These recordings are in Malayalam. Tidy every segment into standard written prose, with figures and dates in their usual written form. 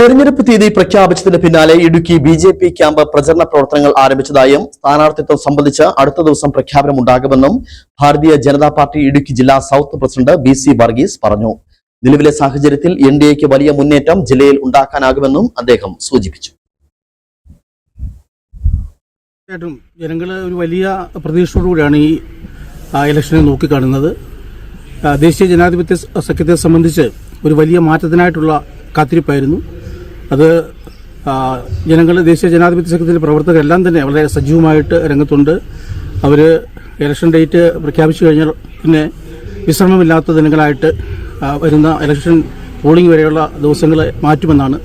തെരഞ്ഞെടുപ്പ് തീയതി പ്രഖ്യാപിച്ചതിന് പിന്നാലെ ഇടുക്കി ബിജെപി ക്യാമ്പ് പ്രചരണ പ്രവർത്തനങ്ങൾ ആരംഭിച്ചതായും സ്ഥാനാർത്ഥിത്വം സംബന്ധിച്ച് അടുത്ത ദിവസം പ്രഖ്യാപനമുണ്ടാകുമെന്നും ഭാരതീയ ജനതാ പാർട്ടി ഇടുക്കി ജില്ലാ സൗത്ത് പ്രസിഡന്റ് ബി.സി. വർഗീസ് പറഞ്ഞു. നിലവിലെ സാഹചര്യത്തിൽ എൻ.ഡി.എക്ക് വലിയ മുന്നേറ്റം ജില്ലയിൽ ഉണ്ടാക്കാനാകുമെന്നും അദ്ദേഹം സൂചിപ്പിച്ചു. ജനങ്ങൾ ഒരു വലിയ പ്രതീക്ഷയോടുകൂടിയാണ് ഈ ഇലക്ഷനെ നോക്കിക്കാണുന്നത്. ദേശീയ ജനാധിപത്യ സഖ്യത്തെ സംബന്ധിച്ച് ഒരു വലിയ മാറ്റത്തിനായിട്ടുള്ള കാത്തിരിപ്പായിരുന്നു. അത് ജനങ്ങൾ ദേശീയ ജനാധിപത്യ സഖ്യത്തിലെ പ്രവർത്തകരെല്ലാം തന്നെ വളരെ സജീവമായിട്ട് രംഗത്തുണ്ട്. അവർ ഇലക്ഷൻ ഡേറ്റ് പ്രഖ്യാപിച്ചു കഴിഞ്ഞാൽ പിന്നെ വിശ്രമമില്ലാത്ത ദിനങ്ങളായിട്ട് വരുന്ന ഇലക്ഷൻ പോളിംഗ് വരെയുള്ള ദിവസങ്ങളെ മാറ്റുമെന്നാണ്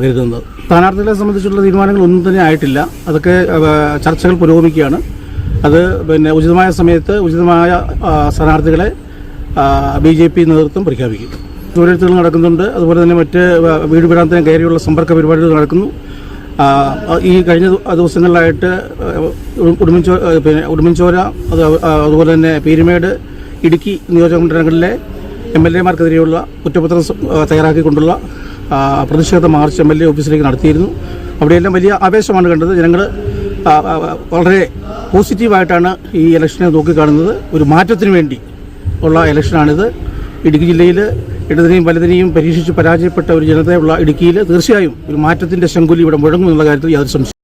കരുതുന്നത്. സ്ഥാനാർത്ഥികളെ സംബന്ധിച്ചുള്ള തീരുമാനങ്ങളൊന്നും തന്നെ ആയിട്ടില്ല. അതൊക്കെ ചർച്ചകൾ പുരോഗമിക്കുകയാണ്. അത് ഉചിതമായ സമയത്ത് ഉചിതമായ സ്ഥാനാർത്ഥികളെ ബി.ജെ.പി. നേതൃത്വം പ്രഖ്യാപിക്കും. തൊഴിലെഴുത്തുകൾ നടക്കുന്നുണ്ട്. അതുപോലെ തന്നെ മറ്റ് വീട് വീടാന്തരം കയറിയുള്ള സമ്പർക്ക പരിപാടികൾ നടക്കുന്നു. ഈ കഴിഞ്ഞ ദിവസങ്ങളിലായിട്ട് ഉടുമ്പൻചോല അതുപോലെ തന്നെ പീരുമേട്, ഇടുക്കി നിയോജക മണ്ഡലങ്ങളിലെ എം.എൽ.എമാർക്കെതിരെയുള്ള കുറ്റപത്രം തയ്യാറാക്കിക്കൊണ്ടുള്ള പ്രതിഷേധ മാർച്ച് എം.എൽ.എ. ഓഫീസിലേക്ക് നടത്തിയിരുന്നു. അവിടെയെല്ലാം വലിയ ആവേശമാണ് കണ്ടത്. ജനങ്ങൾ വളരെ പോസിറ്റീവായിട്ടാണ് ഈ ഇലക്ഷനെ നോക്കിക്കാണുന്നത്. ഒരു മാറ്റത്തിന് വേണ്ടി ഉള്ള ഇലക്ഷനാണിത്. ഇടുക്കി ജില്ലയിൽ ഇടതിനെയും വലതിനെയും പരീക്ഷിച്ച് പരാജയപ്പെട്ട ഒരു ജനതയുള്ള ഇടുക്കിയിൽ തീർച്ചയായും ഒരു മാറ്റത്തിന്റെ ശങ്കുലി ഇവിടെ മുഴങ്ങുമെന്നുള്ള കാര്യത്തിൽ യാതൊരു സംശയം